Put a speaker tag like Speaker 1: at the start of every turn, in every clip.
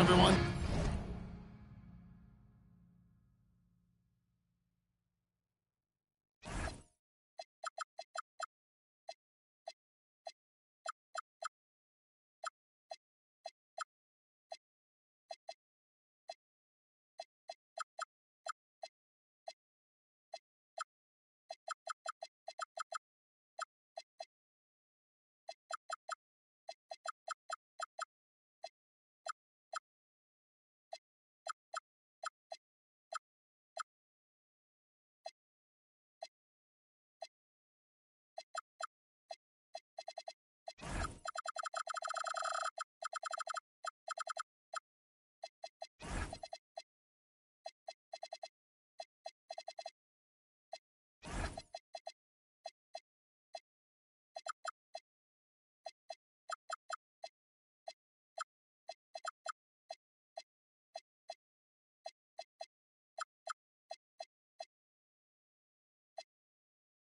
Speaker 1: everyone.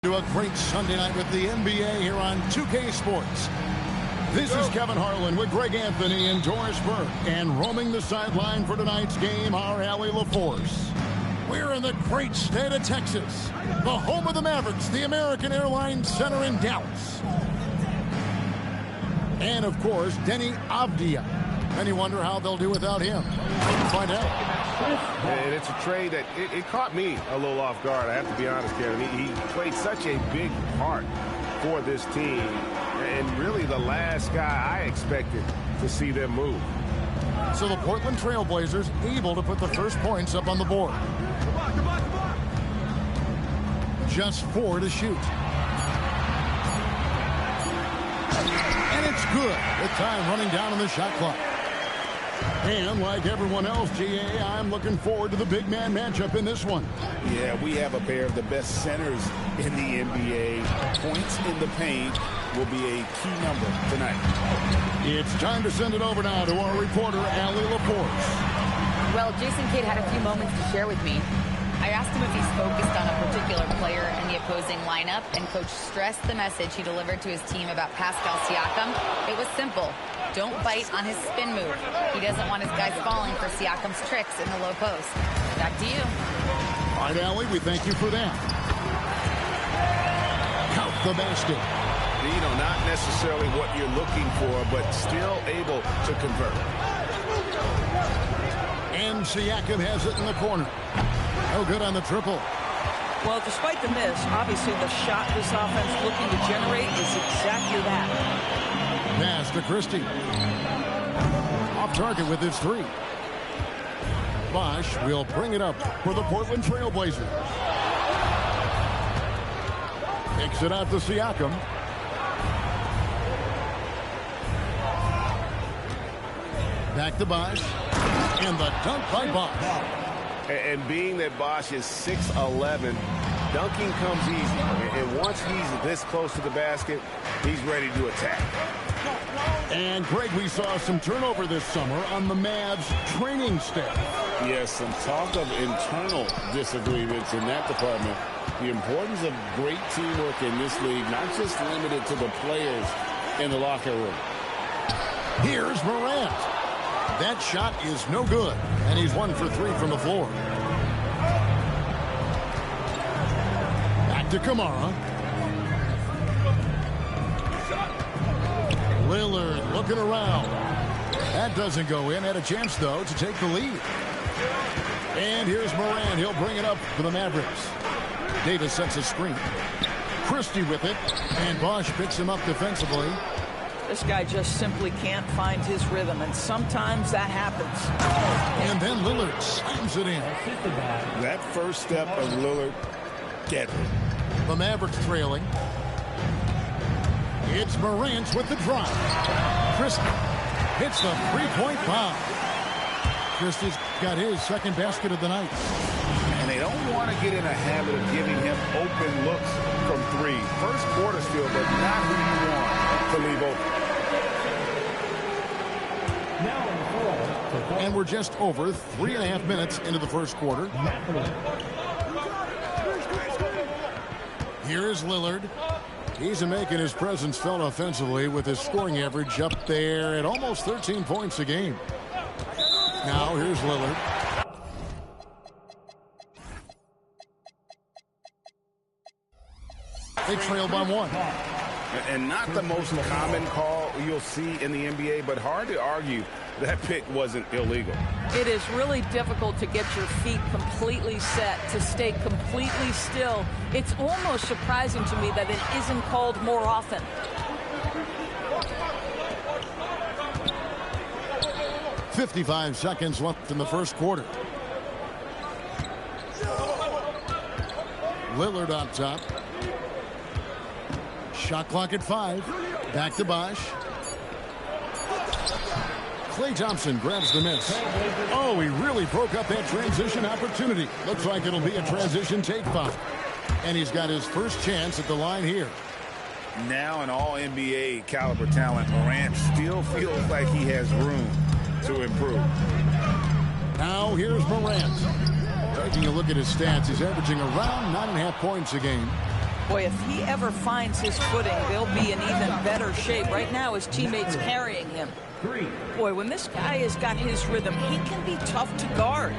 Speaker 1: To a great Sunday night with the NBA here on 2K Sports. This is Kevin Harlan with Greg Anthony and Doris Burke. And roaming the sideline for tonight's game, our Allie LaForce. We're in the great state of Texas, the home of the Mavericks, the American Airlines Center in Dallas. And, of course, Denny Avdia. And you wonder how they'll do without him. Let's find out.
Speaker 2: And it's a trade that it caught me a little off guard. I have to be honest, Kevin. He played such a big part for this team. And really the last guy I expected to see them move.
Speaker 1: So the Portland Trail Blazers able to put the first points up on the board. Just 4 to shoot. And it's good with time running down on the shot clock. And like everyone else, GA, I'm looking forward to the big man matchup in this one.
Speaker 3: Yeah, we have a pair of the best centers in the NBA. Points in the paint will be a key number tonight.
Speaker 1: It's time to send it over now to our reporter, Allie LaForce.
Speaker 4: Well, Jason Kidd had a few moments to share with me. I asked him if he's focused on a particular player in the opposing lineup, and Coach stressed the message he delivered to his team about Pascal Siakam. It was simple. Don't bite on his spin move. He doesn't want his guys falling for Siakam's tricks in the low post. Back to you.
Speaker 1: All right, Allie, we thank you for that. Count the basket.
Speaker 2: You know, not necessarily what you're looking for, but still able to convert.
Speaker 1: And Siakam has it in the corner. No good on the triple.
Speaker 5: Well, despite the miss, obviously the shot this offense looking to generate is exactly that.
Speaker 1: Pass to Christie. Off target with his 3. Bosch will bring it up for the Portland Trail Blazers. Takes it out to Siakam. Back to Bosch. And the dunk by Bosch.
Speaker 2: And being that Bosch is 6'11", dunking comes easy. And once he's this close to the basket, he's ready to attack.
Speaker 1: And, Greg, we saw some turnover this summer on the Mavs training staff.
Speaker 3: Yes, some talk of internal disagreements in that department. The importance of great teamwork in this league, not just limited to the players in the locker room.
Speaker 1: Here's Morant. That shot is no good, and he's 1 for 3 from the floor. Back to Kamara. Lillard looking around. That doesn't go in. Had a chance, though, to take the lead. And here's Morant. He'll bring it up for the Mavericks. Davis sets a screen. Christie with it, and Bosch picks him up defensively.
Speaker 5: This guy just simply can't find his rhythm, and sometimes that happens.
Speaker 1: And then Lillard slams it in.
Speaker 3: That first step of Lillard, deadly.
Speaker 1: The Mavericks trailing. It's Morant with the drive. Christie hits the three-point bomb. Christie's got his second basket of the night.
Speaker 3: And they don't want to get in a habit of giving him open looks from 3. First quarter still, but not who you want to leave open.
Speaker 1: And we're just over 3.5 minutes into the first quarter. Here's Lillard. He's making his presence felt offensively with his scoring average up there at almost 13 points a game. Now here's Lillard. They trail by 1.
Speaker 2: And not the most common call you'll see in the NBA, but hard to argue that pick wasn't illegal.
Speaker 5: It is really difficult to get your feet completely set, to stay completely still. It's almost surprising to me that it isn't called more often.
Speaker 1: .55 seconds left in the first quarter. Lillard on top. Shot clock at 5. Back to Bosh. Klay Thompson grabs the miss. Oh, he really broke up that transition opportunity. Looks like it'll be a transition take foul. And he's got his first chance at the line here.
Speaker 6: Now an all-NBA caliber talent, Morant still feels like he has room to improve.
Speaker 1: Now here's Morant. Taking a look at his stats, he's averaging around 9.5 points a game.
Speaker 5: Boy, if he ever finds his footing, they'll be in even better shape. Right now, his teammates carrying him. Boy, when this guy has got his rhythm, he can be tough to guard.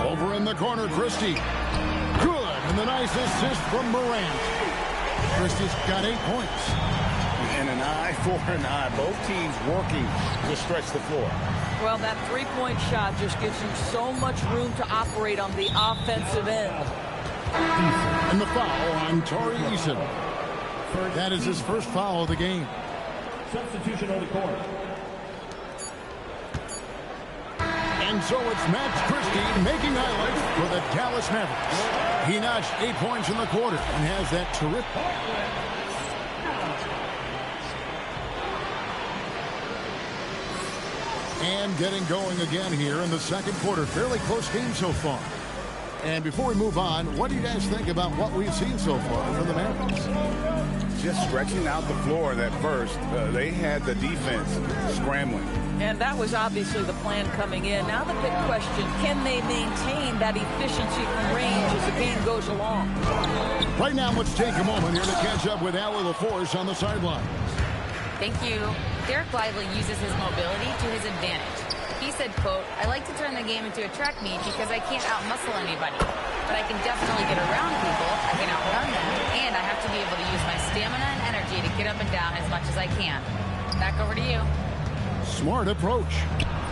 Speaker 1: Over in the corner, Christie. Good, and the nice assist from Morant. Christie's got 8 points.
Speaker 6: And an eye for an eye. Both teams working to stretch the floor.
Speaker 5: Well, that three-point shot just gives him so much room to operate on the offensive end.
Speaker 1: And the foul on Torrey Eason. That is his first foul of the game.
Speaker 7: Substitution on the court.
Speaker 1: And so it's Max Christie making highlights for the Dallas Mavericks. He notched 8 points in the quarter and has that terrific. And getting going again here in the second quarter. Fairly close game so far. And before we move on, what do you guys think about what we've seen so far from the Mavericks?
Speaker 2: Just stretching out the floor that first. They had the defense scrambling.
Speaker 5: And that was obviously the plan coming in. Now the big question, can they maintain that efficiency from range as the game goes along?
Speaker 1: Right now, let's take a moment here to catch up with Allie LaForce on the sideline.
Speaker 4: Thank you. Derek Lively uses his mobility to his advantage. He said, quote, "I like to turn the game into a track meet because I can't out-muscle anybody. But I can definitely get around people, I can outrun them, and I have to be able to use my stamina and energy to get up and down as much as I can." Back over to you.
Speaker 1: Smart approach.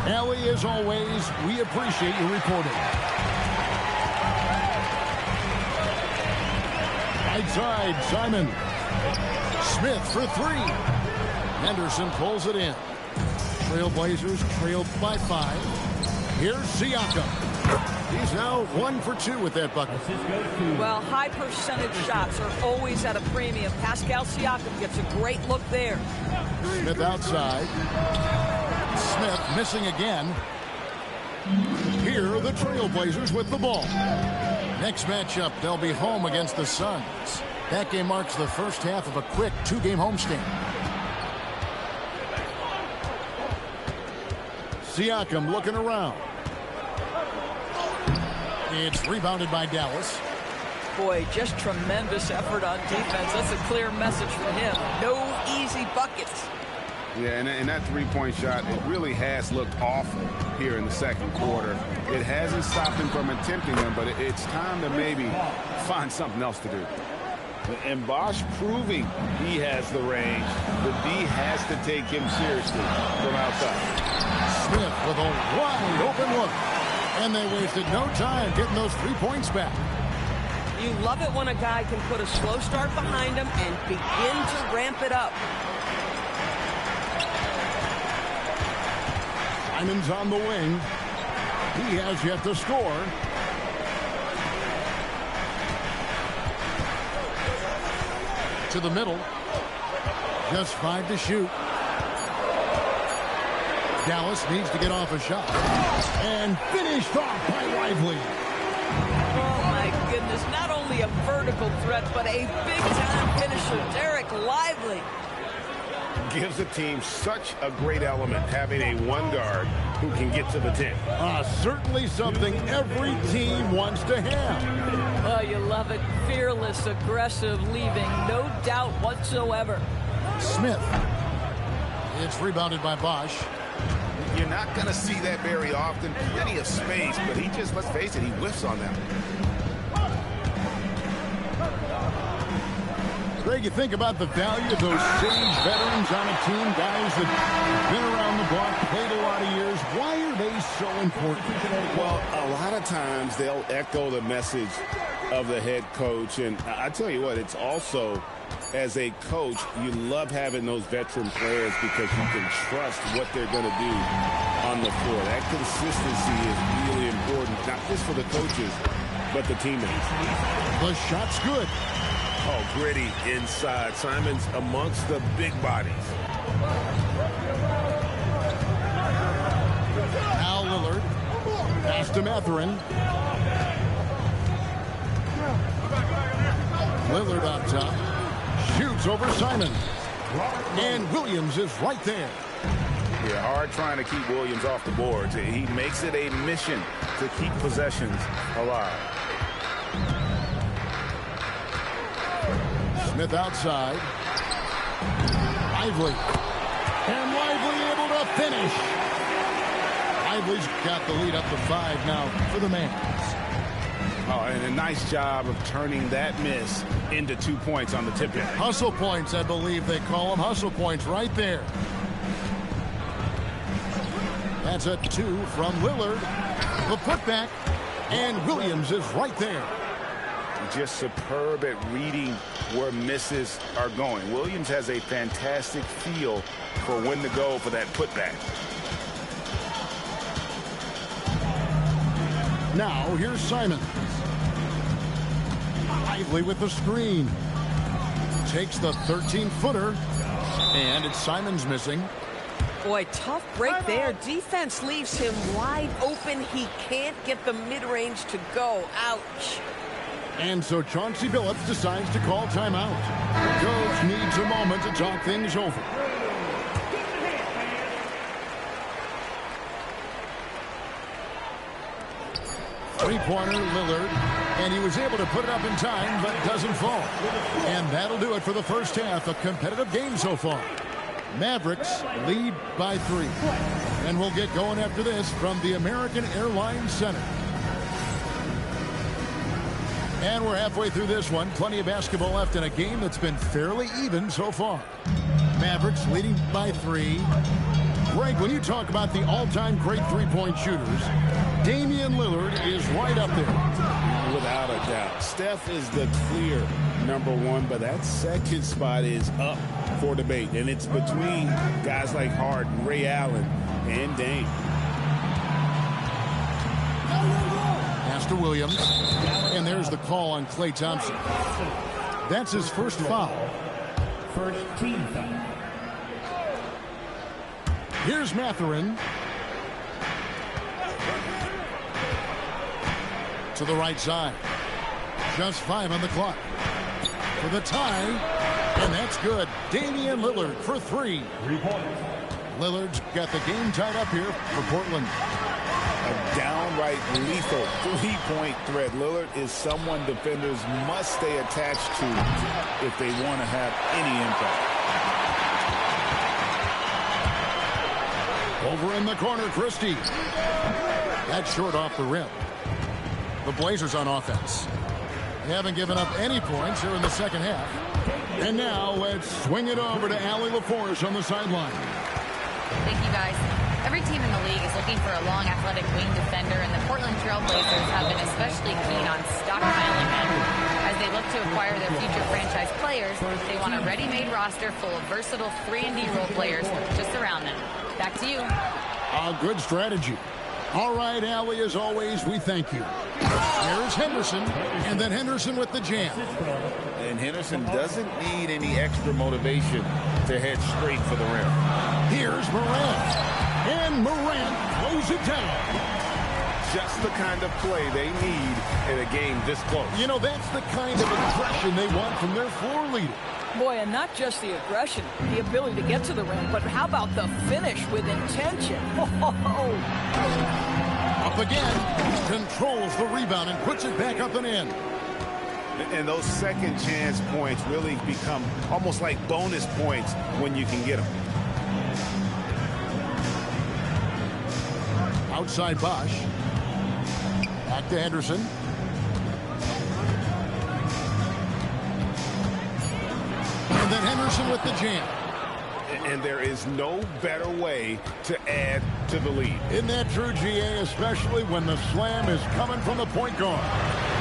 Speaker 1: Allie, as always, we appreciate your reporting. Right side, Simon. Smith for 3. Henderson pulls it in. Trailblazers trailed by 5. Here's Siakam. He's now 1 for 2 with that bucket.
Speaker 5: Well, high percentage shots are always at a premium. Pascal Siakam gets a great look there.
Speaker 1: Smith outside. Smith missing again. Here are the Trailblazers with the ball. Next matchup, they'll be home against the Suns. That game marks the first half of a quick 2-game homestand. Siakam looking around. It's rebounded by Dallas.
Speaker 5: Boy, just tremendous effort on defense. That's a clear message from him. No easy buckets.
Speaker 2: Yeah, and that three-point shot, it really has looked awful here in the second quarter. It hasn't stopped him from attempting them, but it's time to maybe find something else to do.
Speaker 3: And Bosh proving he has the range. The D has to take him seriously from outside.
Speaker 1: Smith with a wide open look. And they wasted no time getting those 3 points back.
Speaker 5: You love it when a guy can put a slow start behind him and begin to ramp it up.
Speaker 1: Simon's on the wing. He has yet to score. To the middle. Just 5 to shoot. Dallas needs to get off a shot. And finished off by Lively.
Speaker 5: Oh, my goodness. Not only a vertical threat, but a big-time finisher. Derek Lively.
Speaker 2: Gives a team such a great element having a one guard who can get to the 10.
Speaker 1: Certainly something every team wants to have.
Speaker 5: Oh, you love it. Fearless, aggressive, leaving no doubt whatsoever.
Speaker 1: Smith. It's rebounded by Bosh.
Speaker 2: You
Speaker 6: not going to see that very often. Plenty of space, but he just, let's face it, he whiffs on that.
Speaker 1: Greg, you think about the value of those sage veterans on a team, guys that have been around the block, played a lot of years. Why are they so important?
Speaker 3: Well, a lot of times they'll echo the message of the head coach. And I tell you what, it's also, as a coach, you love having those veteran players because you can trust what they're going to do on the floor. That consistency is really important, not just for the coaches, but the teammates.
Speaker 1: The shot's good.
Speaker 2: Oh, gritty inside. Simon's amongst the big bodies.
Speaker 1: Now Lillard. Pass to Mathurin. Lillard on top. Shoots over Simon. And Williams is right there.
Speaker 6: Yeah, hard trying to keep Williams off the boards. He makes it a mission to keep possessions alive.
Speaker 1: Smith outside. Lively. And Lively able to finish. Lively's got the lead up to 5 now for the Mavs.
Speaker 6: Oh, and a nice job of turning that miss into 2 points on the tip-in.
Speaker 1: Hustle points, I believe they call them. Hustle points right there. That's a 2 from Lillard. The putback. And Williams is right there.
Speaker 6: Just superb at reading where misses are going. Williams has a fantastic feel for when to go for that putback.
Speaker 1: Now here's Simon. Lively with the screen. Takes the 13-footer. And it's Simon's missing.
Speaker 5: Boy, tough break there. Defense leaves him wide open. He can't get the mid-range to go. Ouch.
Speaker 1: And so Chauncey Billups decides to call timeout. The coach needs a moment to talk things over. Three-pointer, Lillard. And he was able to put it up in time, but doesn't fall. And that'll do it for the first half. A competitive game so far. Mavericks lead by 3. And we'll get going after this from the American Airlines Center. And we're halfway through this one. Plenty of basketball left in a game that's been fairly even so far. Mavericks leading by 3. Greg, when you talk about the all-time great three-point shooters, Damian Lillard is right up there.
Speaker 3: Without a doubt. Steph is the clear #1, but that second spot is up for debate. And it's between guys like Harden, Ray Allen, and Dame.
Speaker 1: Pass to Williams. And there's the call on Klay Thompson. That's his first foul.
Speaker 7: First team foul.
Speaker 1: Here's Mathurin. To the right side. Just 5 on the clock. For the tie. And that's good. Damian Lillard for 3.
Speaker 7: 3 points.
Speaker 1: Lillard's got the game tied up here for Portland.
Speaker 6: A downright lethal 3-point threat. Lillard is someone defenders must stay attached to if they want to have any impact.
Speaker 1: Over in the corner, Christie. That's short off the rim. The Blazers on offense. They haven't given up any points here in the second half. And now let's swing it over to Allie LaForce on the sideline.
Speaker 4: Thank you, guys. Every team in the league is looking for a long, athletic wing defender, and the Portland Trail Blazers have been especially keen on stockpiling them. As they look to acquire their future franchise players, they want a ready-made roster full of versatile 3-and-D role players just around them. Back to you.
Speaker 1: A good strategy. All right, Allie, as always, we thank you. Here's Henderson, and then Henderson with the jam.
Speaker 6: And Henderson doesn't need any extra motivation to head straight for the rim.
Speaker 1: Here's Morant, and Morant throws it down.
Speaker 2: Just the kind of play they need in a game this close.
Speaker 1: You know, that's the kind of aggression they want from their floor leader.
Speaker 5: Boy, and not just the aggression, the ability to get to the rim, but how about the finish with intention?
Speaker 1: Up again, controls the rebound and puts it back up and in.
Speaker 6: And those second chance points really become almost like bonus points when you can get them.
Speaker 1: Outside Bosch. Back to Henderson. And then Henderson with the jam.
Speaker 2: And there is no better way to add to the lead.
Speaker 1: Isn't that true, GA, especially when the slam is coming from the point guard?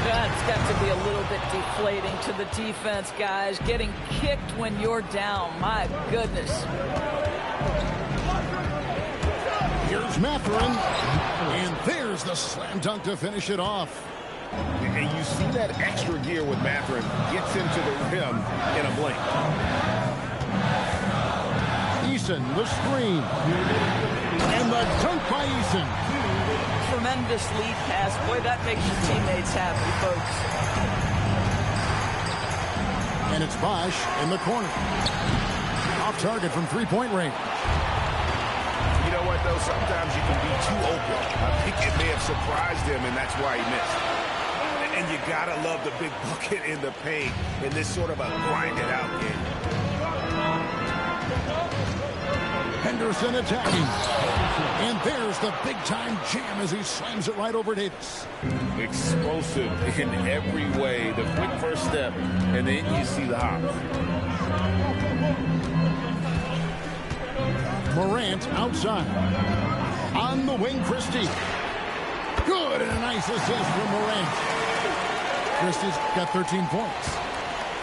Speaker 5: That's got to be a little bit deflating to the defense, guys. Getting kicked when you're down. My goodness.
Speaker 1: Here's Mathurin. And there's the slam dunk to finish it off.
Speaker 2: And you see that extra gear with Mathurin. Gets into the rim in a blink.
Speaker 1: Eason, the screen. And the dunk by Eason.
Speaker 5: Tremendous lead pass. Boy, that makes your teammates happy, folks.
Speaker 1: And it's Bosch in the corner. Off target from three-point range.
Speaker 2: You know what, though? Sometimes you can be too open. I think it may have surprised him, and that's why he missed. And you got to love the big bucket in the paint in this sort of a grind-it-out game.
Speaker 1: Henderson attacking. And there's the big-time jam as he slams it right over Davis.
Speaker 3: Explosive in every way. The quick first step, and then you see the hop.
Speaker 1: Morant outside. On the wing, Christie. Good, and a nice assist from Morant. Christie's got 13 points.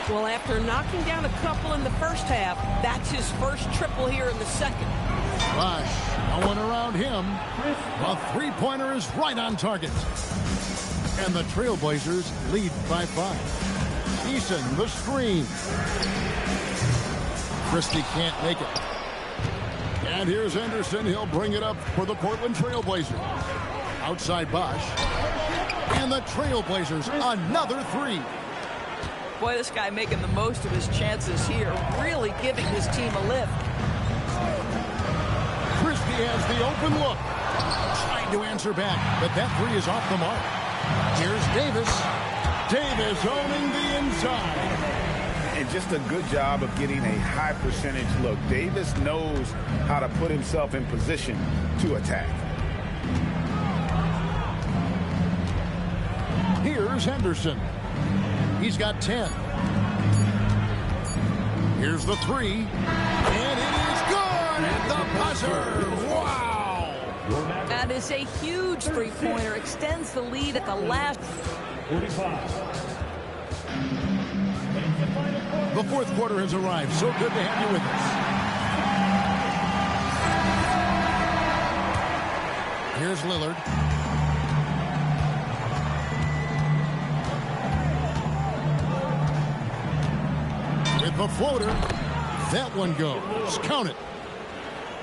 Speaker 5: Well, after knocking down a couple in the first half, that's his first triple here in the second.
Speaker 1: Bosch, no one around him. The three-pointer is right on target. And the Trailblazers lead by 5. Eason, the screen. Christie can't make it. And here's Henderson. He'll bring it up for the Portland Trailblazers. Outside Bosch. And the Trailblazers, another 3.
Speaker 5: Boy, this guy making the most of his chances here, really giving his team a lift.
Speaker 1: Christie has the open look. Trying to answer back, but that 3 is off the mark. Here's Davis. Davis owning the inside.
Speaker 6: And just a good job of getting a high percentage look. Davis knows how to put himself in position to attack.
Speaker 1: Here's Henderson. He's got 10. Here's the 3. And it is good at the buzzer. Wow.
Speaker 5: That is a huge three-pointer. Extends the lead at the last.
Speaker 7: 45.
Speaker 1: The fourth quarter has arrived. So good to have you with us. Here's Lillard. The floater. That one goes. Count it.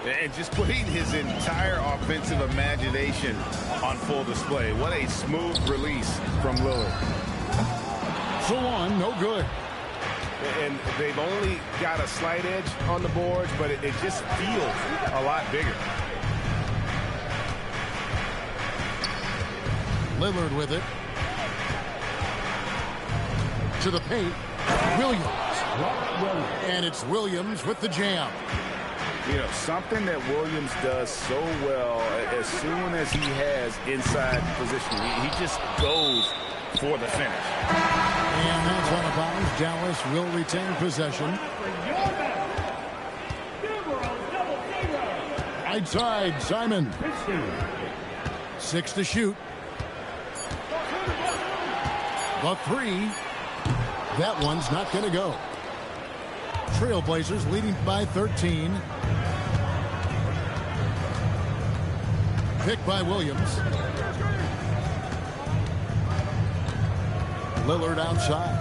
Speaker 2: And just putting his entire offensive imagination on full display. What a smooth release from Lillard.
Speaker 1: So on, no good.
Speaker 2: And they've only got a slight edge on the boards, but it just feels a lot bigger.
Speaker 1: Lillard with it. To the paint. Williams. And it's Williams with the jam.
Speaker 6: You know, something that Williams does so well as soon as he has inside position, he just goes for the finish.
Speaker 1: And that's out of bounds. Dallas will retain possession. Right side, Simon. 6 to shoot. The 3. That one's not going to go. Trailblazers leading by 13. Pick by Williams. Lillard outside.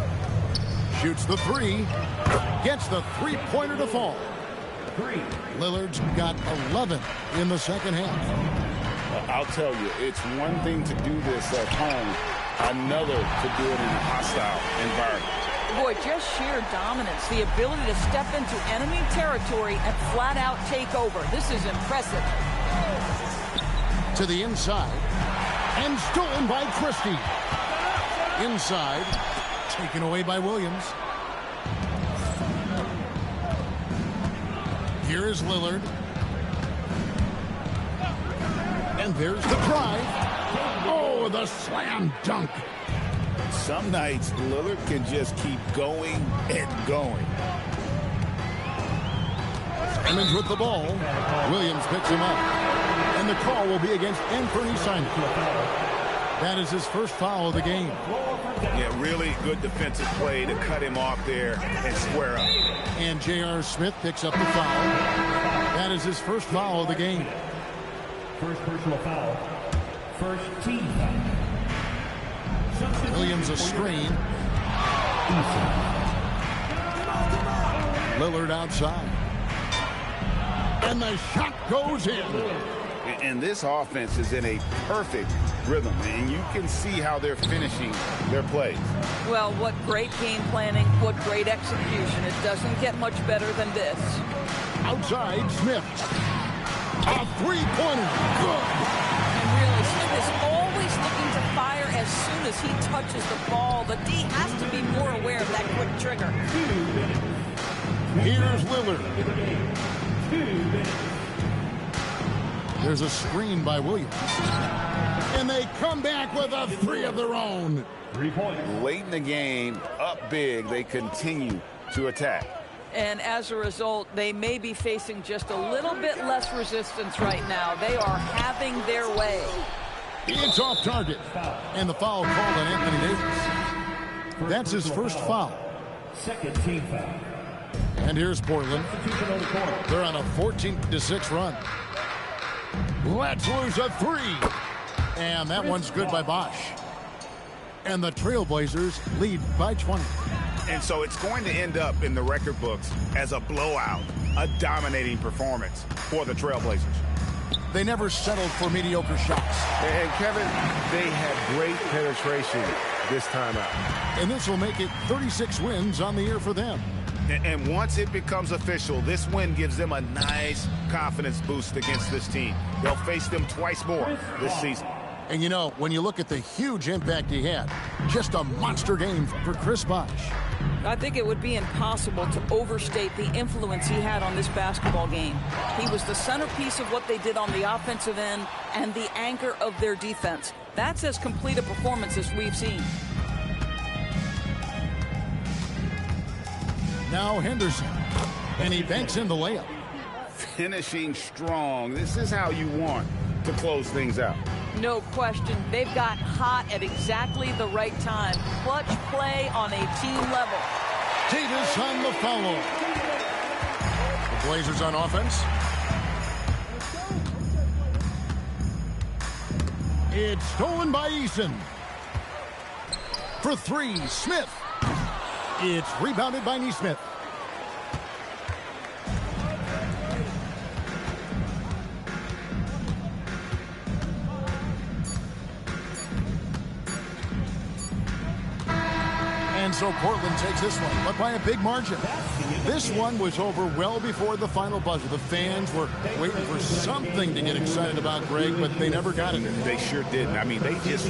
Speaker 1: Shoots the 3. Gets the three-pointer to fall. Lillard's got 11 in the second half.
Speaker 6: I'll tell you, it's one thing to do this at home, another to do it in a hostile environment.
Speaker 5: Boy, just sheer dominance, the ability to step into enemy territory and flat out take over. This is impressive.
Speaker 1: To the inside. And stolen by Christie. Inside. Taken away by Williams. Here is Lillard. And there's the drive. Oh, the slam dunk.
Speaker 6: Some nights, Lillard can just keep going and going.
Speaker 1: Simmons with the ball. Williams picks him up. And the call will be against Anthony Simon. That is his first foul of the game.
Speaker 6: Yeah, really good defensive play to cut him off there and square up.
Speaker 1: And J.R. Smith picks up the foul. That is his first foul of the game.
Speaker 7: First personal foul. First team foul.
Speaker 1: Williams a screen. Lillard outside. And the shot goes in.
Speaker 6: And this offense is in a perfect rhythm, and you can see how they're finishing their plays.
Speaker 5: Well, what great game planning, what great execution. It doesn't get much better than this.
Speaker 1: Outside, Smith. A three-pointer. Good.
Speaker 5: And really, Smith is always looking to fire as soon as he touches the ball. The D has to be more aware of that quick trigger.
Speaker 1: Here's Lillard. There's a screen by Williams. And they come back with a three of their own.
Speaker 7: 3 points.
Speaker 6: Late in the game, up big, they continue to attack.
Speaker 5: And as a result, they may be facing just a little bit less resistance right now. They are having their way.
Speaker 1: It's off target. And the foul called on Anthony Davis. That's his first foul.
Speaker 7: Second team foul.
Speaker 1: And here's Portland. They're on a 14-6 run. Let's lose a three. And that one's good by Bosch. And the Trailblazers lead by 20.
Speaker 6: And so it's going to end up in the record books as a blowout, a dominating performance for the Trailblazers.
Speaker 1: They never settled for mediocre shots.
Speaker 2: And Kevin, they had great penetration this time out.
Speaker 1: And this will make it 36 wins on the year for them.
Speaker 6: And once it becomes official, this win gives them a nice confidence boost against this team. They'll face them twice more this season.
Speaker 1: And you know, when you look at the huge impact he had, just a monster game for Chris Bosh.
Speaker 5: I think it would be impossible to overstate the influence he had on this basketball game. He was the centerpiece of what they did on the offensive end and the anchor of their defense. That's as complete a performance as we've seen.
Speaker 1: Now Henderson, and he banks in the layup.
Speaker 6: Finishing strong. This is how you want to close things out.
Speaker 5: No question. They've got hot at exactly the right time. Clutch play on a team level.
Speaker 1: Davis on the follow. The Blazers on offense. It's stolen by Eason. For three, Smith. It's rebounded by Nesmith. And so Portland takes this one, but by a big margin. This one was over well before the final buzzer. The fans were waiting for something to get excited about, Greg, but they never got it.
Speaker 6: They sure didn't. I mean, they just